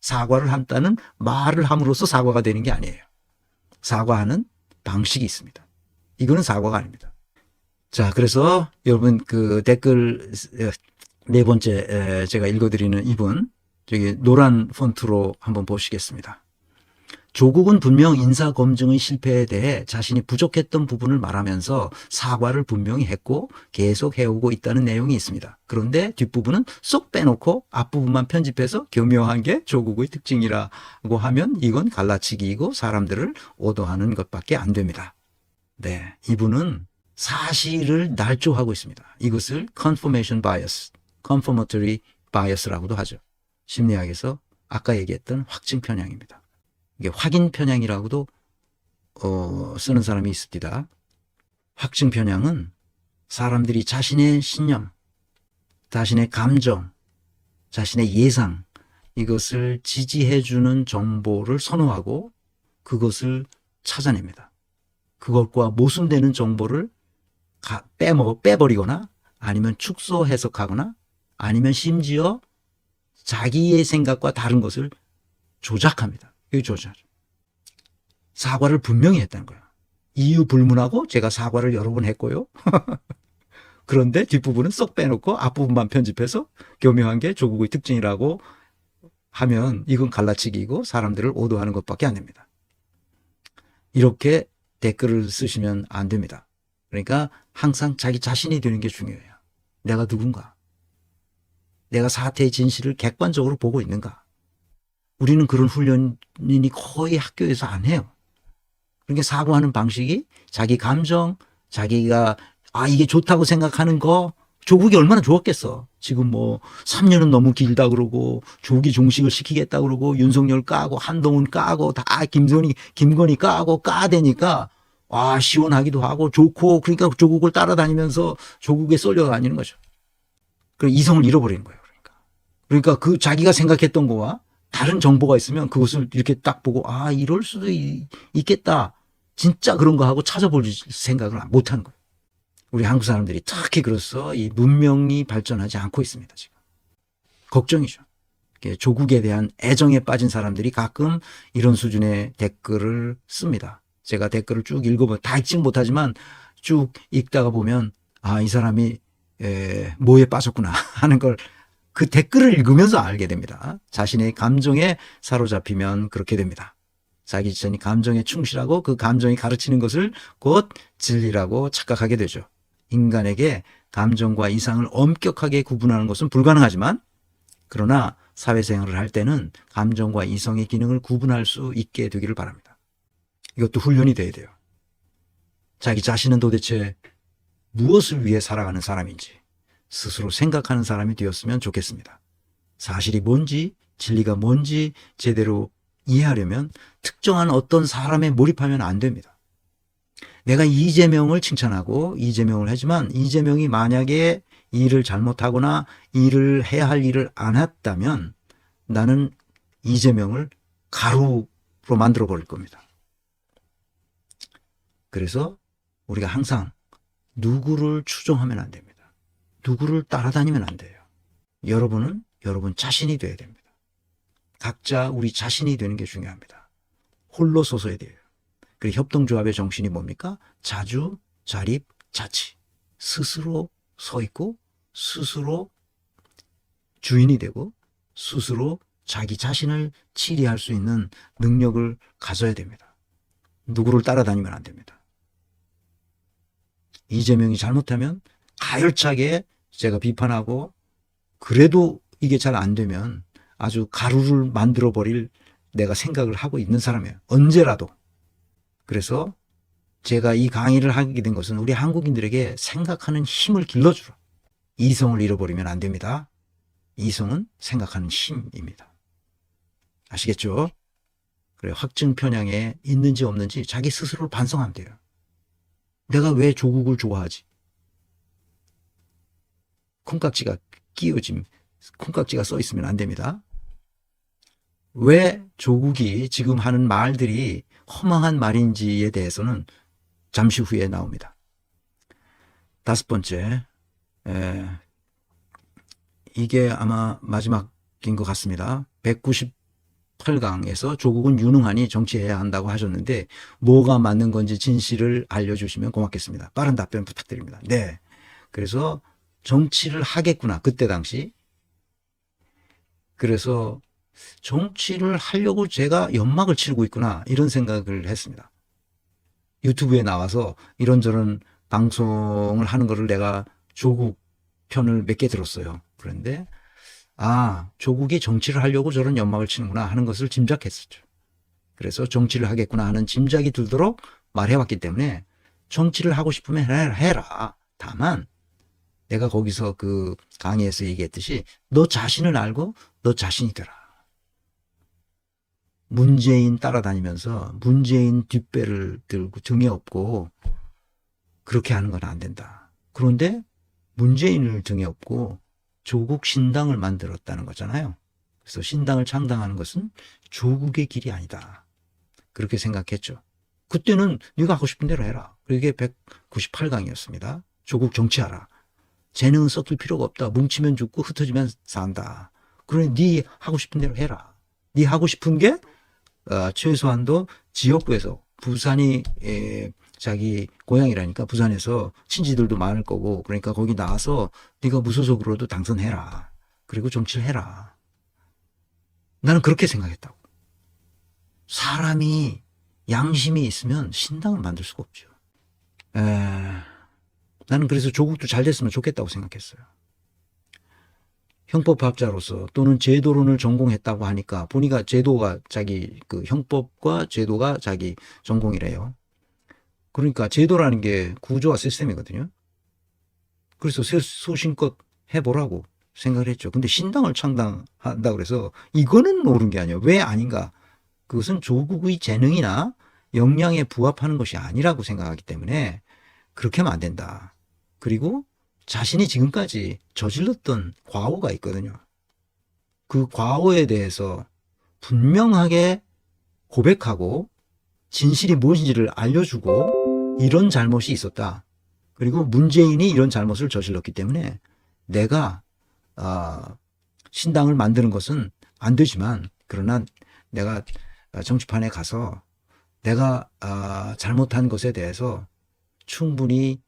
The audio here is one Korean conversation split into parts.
사과를 한다는 말을 함으로써 사과가 되는 게 아니에요. 사과하는 방식이 있습니다. 이거는 사과가 아닙니다. 자, 그래서 여러분 그 댓글 네 번째 제가 읽어드리는 이분, 저기 노란 폰트로 한번 보시겠습니다. 조국은 분명 인사검증의 실패에 대해 자신이 부족했던 부분을 말하면서 사과를 분명히 했고 계속 해오고 있다는 내용이 있습니다. 그런데 뒷부분은 쏙 빼놓고 앞부분만 편집해서 교묘한 게 조국의 특징이라고 하면 이건 갈라치기이고 사람들을 오도하는 것밖에 안 됩니다. 네, 이분은 사실을 날조하고 있습니다. 이것을 confirmation bias, confirmatory bias라고도 하죠. 심리학에서 아까 얘기했던 확증 편향입니다. 이게 확인 편향이라고도 쓰는 사람이 있습니다. 확증 편향은 사람들이 자신의 신념, 자신의 감정, 자신의 예상, 이것을 지지해주는 정보를 선호하고 그것을 찾아냅니다. 그것과 모순되는 정보를 빼버리거나 아니면 축소 해석하거나 아니면 심지어 자기의 생각과 다른 것을 조작합니다. 이게 조작이죠. 사과를 분명히 했다는 거예요. 이유 불문하고 제가 사과를 여러 번 했고요. 그런데 뒷부분은 쏙 빼놓고 앞부분만 편집해서 교묘한 게 조국의 특징이라고 하면 이건 갈라치기이고 사람들을 오도하는 것밖에 안 됩니다. 이렇게 댓글을 쓰시면 안 됩니다. 그러니까 항상 자기 자신이 되는 게 중요해요. 내가 누군가? 내가 사태의 진실을 객관적으로 보고 있는가? 우리는 그런 훈련이 거의 학교에서 안 해요. 그러니까 사고하는 방식이 자기 감정, 자기가 이게 좋다고 생각하는 거, 조국이 얼마나 좋았겠어. 지금 뭐 3년은 너무 길다 그러고 조기 종식을 시키겠다 그러고 윤석열 까고 한동훈 까고 다 김건희 까고 까대니까 시원하기도 하고 좋고, 그러니까 조국을 따라다니면서 조국에 쏠려 다니는 거죠. 그 이성을 잃어버리는 거예요. 그러니까 그 자기가 생각했던 거와 다른 정보가 있으면 그것을 이렇게 딱 보고 이럴 수도 있겠다. 진짜 그런 거 하고 찾아볼 생각을 못 하는 거예요. 우리 한국 사람들이 특히 그래서 이 문명이 발전하지 않고 있습니다. 지금 걱정이죠. 조국에 대한 애정에 빠진 사람들이 가끔 이런 수준의 댓글을 씁니다. 제가 댓글을 쭉 읽어보면 다 읽지는 못하지만 쭉 읽다가 보면 이 사람이 뭐에 빠졌구나 하는 걸 그 댓글을 읽으면서 알게 됩니다. 자신의 감정에 사로잡히면 그렇게 됩니다. 자기 자신이 감정에 충실하고 그 감정이 가르치는 것을 곧 진리라고 착각하게 되죠. 인간에게 감정과 이상을 엄격하게 구분하는 것은 불가능하지만, 그러나 사회생활을 할 때는 감정과 이성의 기능을 구분할 수 있게 되기를 바랍니다. 이것도 훈련이 돼야 돼요. 자기 자신은 도대체 무엇을 위해 살아가는 사람인지 스스로 생각하는 사람이 되었으면 좋겠습니다. 사실이 뭔지, 진리가 뭔지 제대로 이해하려면 특정한 어떤 사람에 몰입하면 안 됩니다. 내가 이재명을 칭찬하고 이재명을 하지만 이재명이 만약에 일을 잘못하거나 일을 해야 할 일을 안 했다면 나는 이재명을 가루로 만들어 버릴 겁니다. 그래서 우리가 항상 누구를 추종하면 안 됩니다. 누구를 따라다니면 안 돼요. 여러분은 여러분 자신이 돼야 됩니다. 각자 우리 자신이 되는 게 중요합니다. 홀로 서서야 돼요. 그리고 협동조합의 정신이 뭡니까? 자주, 자립, 자치. 스스로 서 있고 스스로 주인이 되고 스스로 자기 자신을 치리할 수 있는 능력을 가져야 됩니다. 누구를 따라다니면 안 됩니다. 이재명이 잘못하면 가열차게 제가 비판하고, 그래도 이게 잘 안 되면 아주 가루를 만들어버릴 내가 생각을 하고 있는 사람이에요. 언제라도. 그래서 제가 이 강의를 하게 된 것은 우리 한국인들에게 생각하는 힘을 길러주라. 이성을 잃어버리면 안 됩니다. 이성은 생각하는 힘입니다. 아시겠죠? 그래, 확증 편향에 있는지 없는지 자기 스스로 반성하면 돼요. 내가 왜 조국을 좋아하지? 콩깍지가 콩깍지가 써 있으면 안 됩니다. 왜 조국이 지금 하는 말들이 허망한 말인지에 대해서는 잠시 후에 나옵니다. 다섯 번째, 이게 아마 마지막인 것 같습니다. 98강에서 조국은 유능하니 정치해야 한다고 하셨는데 뭐가 맞는 건지 진실을 알려주시면 고맙겠습니다. 빠른 답변 부탁드립니다. 네. 그래서 정치를 하겠구나. 그때 당시. 그래서 정치를 하려고 제가 연막을 치르고 있구나. 이런 생각을 했습니다. 유튜브에 나와서 이런저런 방송을 하는 거를 내가 조국 편을 몇 개 들었어요. 그런데 조국이 정치를 하려고 저런 연막을 치는구나 하는 것을 짐작했었죠. 그래서 정치를 하겠구나 하는 짐작이 들도록 말해왔기 때문에 정치를 하고 싶으면 해라. 다만 내가 거기서 그 강의에서 얘기했듯이 너 자신을 알고 너 자신이 되라. 문재인 따라다니면서 문재인 뒷배를 들고 등에 업고 그렇게 하는 건 안 된다. 그런데 문재인을 등에 업고 조국 신당을 만들었다는 거잖아요. 그래서 신당을 창당하는 것은 조국의 길이 아니다. 그렇게 생각했죠. 그때는 네가 하고 싶은 대로 해라. 그게 198강이었습니다. 조국 정치하라. 재능은 섞일 필요가 없다. 뭉치면 죽고 흩어지면 산다. 그러니 네 하고 싶은 대로 해라. 네 하고 싶은 게 최소한도 지역구에서 부산이 자기 고향이라니까 부산에서 친지들도 많을 거고 그러니까 거기 나와서 네가 무소속으로도 당선해라. 그리고 정치를 해라. 나는 그렇게 생각했다고. 사람이 양심이 있으면 신당을 만들 수가 없죠. 나는 그래서 조국도 잘 됐으면 좋겠다고 생각했어요. 형법학자로서 또는 제도론을 전공했다고 하니까 보니까 제도가 자기 그 형법과 제도가 자기 전공이래요. 그러니까 제도라는 게 구조와 시스템이거든요. 그래서 소신껏 해보라고 생각을 했죠. 근데 신당을 창당한다고 그래서 이거는 옳은 게 아니에요. 왜 아닌가? 그것은 조국의 재능이나 역량에 부합하는 것이 아니라고 생각하기 때문에 그렇게 하면 안 된다. 그리고 자신이 지금까지 저질렀던 과오가 있거든요. 그 과오에 대해서 분명하게 고백하고 진실이 무엇인지를 알려주고 이런 잘못이 있었다. 그리고 문재인이 이런 잘못을 저질렀기 때문에 내가 신당을 만드는 것은 안 되지만 그러나 내가 정치판에 가서 내가 잘못한 것에 대해서 충분히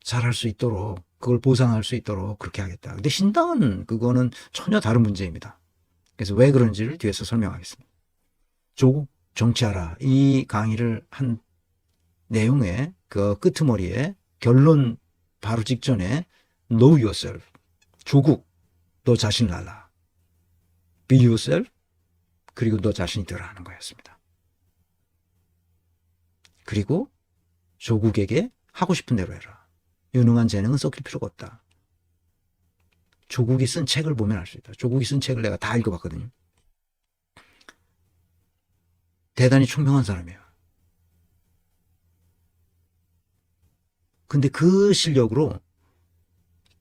잘할 수 있도록 그걸 보상할 수 있도록 그렇게 하겠다. 근데 신당은 그거는 전혀 다른 문제입니다. 그래서 왜 그런지를 뒤에서 설명하겠습니다. 조국 정치하라 이 강의를 한 내용의 그 끄트머리에 결론 바로 직전에 Know yourself. 조국 너 자신을 알라. Be yourself. 그리고 너 자신이 되라 하는 거였습니다. 그리고 조국에게 하고 싶은 대로 해라. 유능한 재능은 섞일 필요가 없다. 조국이 쓴 책을 보면 알 수 있다. 조국이 쓴 책을 내가 다 읽어봤거든요. 대단히 총명한 사람이에요. 근데 그 실력으로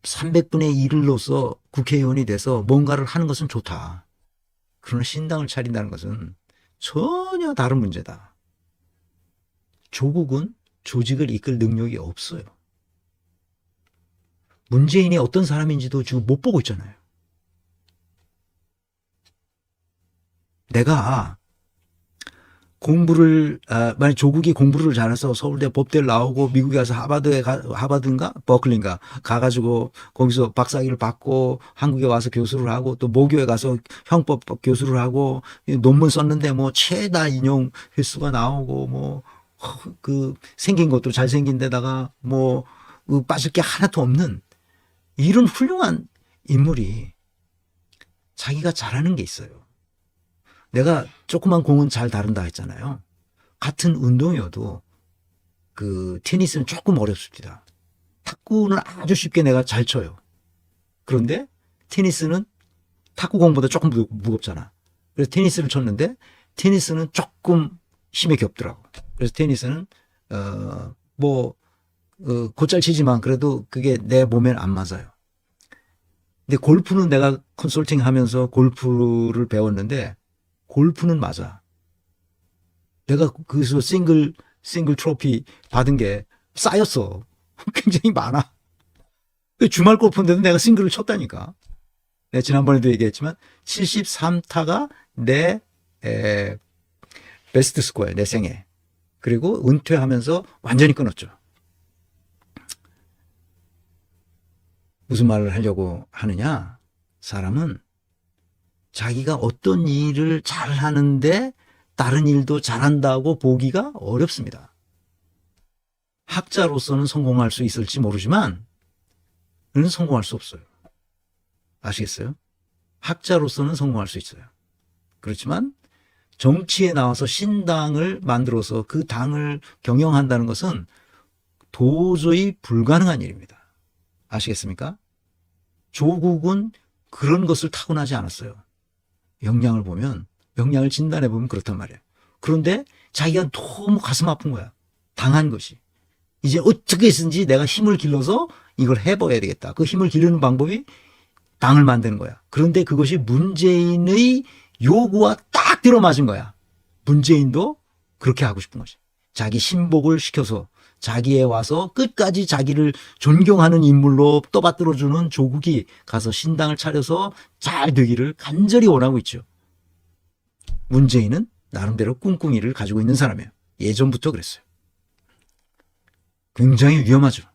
300분의 1로서 국회의원이 돼서 뭔가를 하는 것은 좋다. 그러나 신당을 차린다는 것은 전혀 다른 문제다. 조국은 조직을 이끌 능력이 없어요. 문재인이 어떤 사람인지도 지금 못 보고 있잖아요. 내가 만약 조국이 공부를 잘해서 서울대 법대를 나오고 미국에 가서 하버드인가 버클리인가 가가지고 거기서 박사학위를 받고 한국에 와서 교수를 하고 또 모교에 가서 형법 교수를 하고 논문 썼는데 뭐 최다 인용 횟수가 나오고 생긴 것도 잘생긴 데다가 빠질 게 하나도 없는 이런 훌륭한 인물이 자기가 잘하는 게 있어요. 내가 조그만 공은 잘 다룬다 했잖아요. 같은 운동이어도 테니스는 조금 어렵습니다. 탁구는 아주 쉽게 내가 잘 쳐요. 그런데 테니스는 탁구공보다 조금 무겁잖아. 그래서 테니스를 쳤는데 테니스는 조금 힘이 겹더라고. 그래서 테니스는 곧잘 치지만 그래도 그게 내 몸에는 안 맞아요. 근데 골프는 내가 컨설팅 하면서 골프를 배웠는데 골프는 맞아. 내가 거기서 싱글 트로피 받은 게 쌓였어. 굉장히 많아. 주말 골프인데도 내가 싱글을 쳤다니까. 내가 지난번에도 얘기했지만 73타가 내 베스트 스코어예요. 내 생애. 그리고 은퇴하면서 완전히 끊었죠. 무슨 말을 하려고 하느냐? 사람은 자기가 어떤 일을 잘하는데 다른 일도 잘한다고 보기가 어렵습니다. 학자로서는 성공할 수 있을지 모르지만 그는 성공할 수 없어요. 아시겠어요? 학자로서는 성공할 수 있어요. 그렇지만 정치에 나와서 신당을 만들어서 그 당을 경영한다는 것은 도저히 불가능한 일입니다. 아시겠습니까? 조국은 그런 것을 타고나지 않았어요. 역량을 보면, 역량을 진단해 보면 그렇단 말이에요. 그런데 자기가 너무 가슴 아픈 거야. 당한 것이. 이제 어떻게 해서든지 내가 힘을 길러서 이걸 해봐야 되겠다. 그 힘을 기르는 방법이 당을 만드는 거야. 그런데 그것이 문재인의 요구와 딱 들어맞은 거야. 문재인도 그렇게 하고 싶은 거지. 자기 신복을 시켜서 자기에 와서 끝까지 자기를 존경하는 인물로 떠받들어주는 조국이 가서 신당을 차려서 잘 되기를 간절히 원하고 있죠. 문재인은 나름대로 꿍꿍이를 가지고 있는 사람이에요. 예전부터 그랬어요. 굉장히 위험하죠.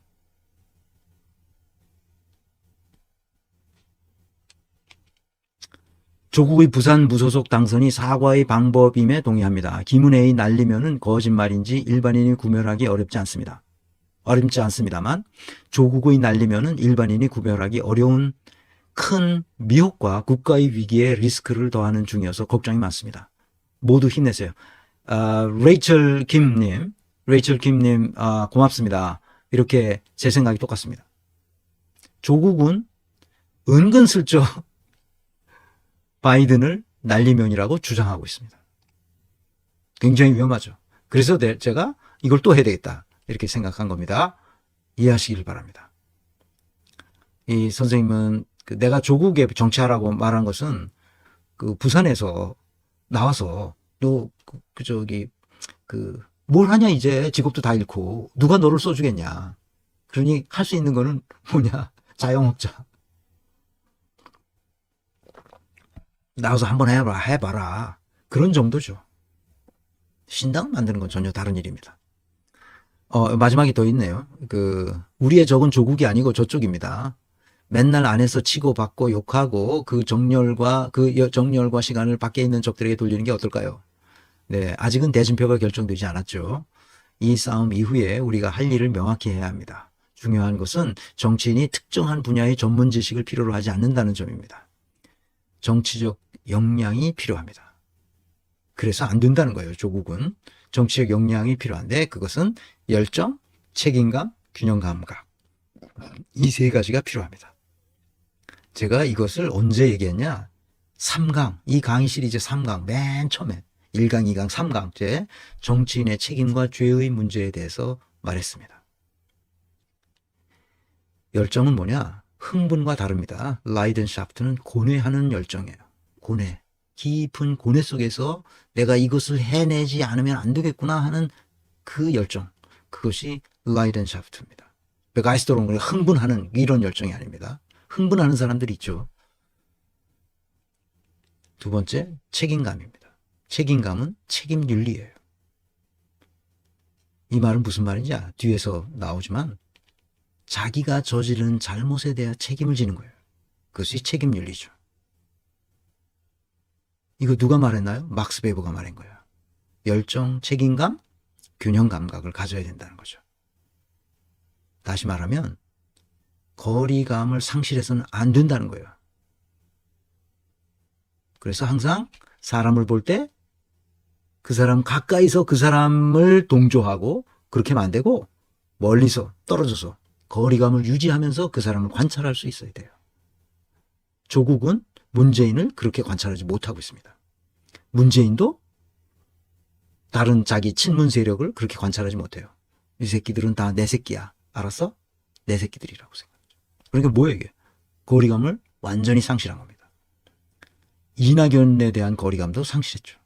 조국의 부산 무소속 당선이 사과의 방법임에 동의합니다. 김은혜의 날리면은 거짓말인지 일반인이 구별하기 어렵지 않습니다만 조국의 날리면은 일반인이 구별하기 어려운 큰 미혹과 국가의 위기에 리스크를 더하는 중이어서 걱정이 많습니다. 모두 힘내세요. 레이첼 김님, 고맙습니다. 이렇게 제 생각이 똑같습니다. 조국은 은근슬쩍 바이든을 날리면이라고 주장하고 있습니다. 굉장히 위험하죠. 그래서 제가 이걸 또 해야 되겠다 이렇게 생각한 겁니다. 이해하시길 바랍니다. 이 선생님은 내가 조국에 정치하라고 말한 것은 그 부산에서 나와서 너 뭘 하냐 이제 직업도 다 잃고 누가 너를 써주겠냐. 그러니 할 수 있는 거는 뭐냐, 자영업자. 나와서 한번 해봐라. 그런 정도죠. 신당 만드는 건 전혀 다른 일입니다. 마지막에 더 있네요. 우리의 적은 조국이 아니고 저쪽입니다. 맨날 안에서 치고받고 욕하고 그 정열과 시간을 밖에 있는 적들에게 돌리는 게 어떨까요? 네, 아직은 대진표가 결정되지 않았죠. 이 싸움 이후에 우리가 할 일을 명확히 해야 합니다. 중요한 것은 정치인이 특정한 분야의 전문 지식을 필요로 하지 않는다는 점입니다. 정치적 역량이 필요합니다. 그래서 안 된다는 거예요. 조국은 정치적 역량이 필요한데 그것은 열정, 책임감, 균형 감각, 이 세 가지가 필요합니다. 제가 이것을 언제 얘기했냐? 3강, 이 강의 시리즈 3강 맨 처음에 1강, 2강, 3강째 정치인의 책임과 죄의 문제에 대해서 말했습니다. 열정은 뭐냐? 흥분과 다릅니다. 라이덴샤프트는 고뇌하는 열정이에요. 고뇌. 깊은 고뇌 속에서 내가 이것을 해내지 않으면 안 되겠구나 하는 그 열정. 그것이 라이덴샤프트입니다. 베가이스터론, 흥분하는 이런 열정이 아닙니다. 흥분하는 사람들이 있죠. 두 번째, 책임감입니다. 책임감은 책임윤리예요. 이 말은 무슨 말인지 뒤에서 나오지만 자기가 저지른 잘못에 대한 책임을 지는 거예요. 그것이 책임윤리죠. 이거 누가 말했나요? 막스 베버가 말한 거예요. 열정, 책임감, 균형 감각을 가져야 된다는 거죠. 다시 말하면 거리감을 상실해서는 안 된다는 거예요. 그래서 항상 사람을 볼 때 그 사람 가까이서 그 사람을 동조하고 그렇게 하면 안 되고 멀리서 떨어져서 거리감을 유지하면서 그 사람을 관찰할 수 있어야 돼요. 조국은 문재인을 그렇게 관찰하지 못하고 있습니다. 문재인도 다른 자기 친문 세력을 그렇게 관찰하지 못해요. 이 새끼들은 다 내 새끼야. 알았어? 내 새끼들이라고 생각하죠. 그러니까 뭐예요 이게? 거리감을 완전히 상실한 겁니다. 이낙연에 대한 거리감도 상실했죠.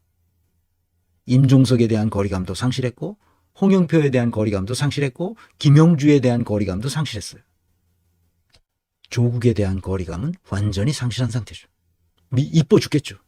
임종석에 대한 거리감도 상실했고 홍영표에 대한 거리감도 상실했고 김영주에 대한 거리감도 상실했어요. 조국에 대한 거리감은 완전히 상실한 상태죠. 이뻐 죽겠죠.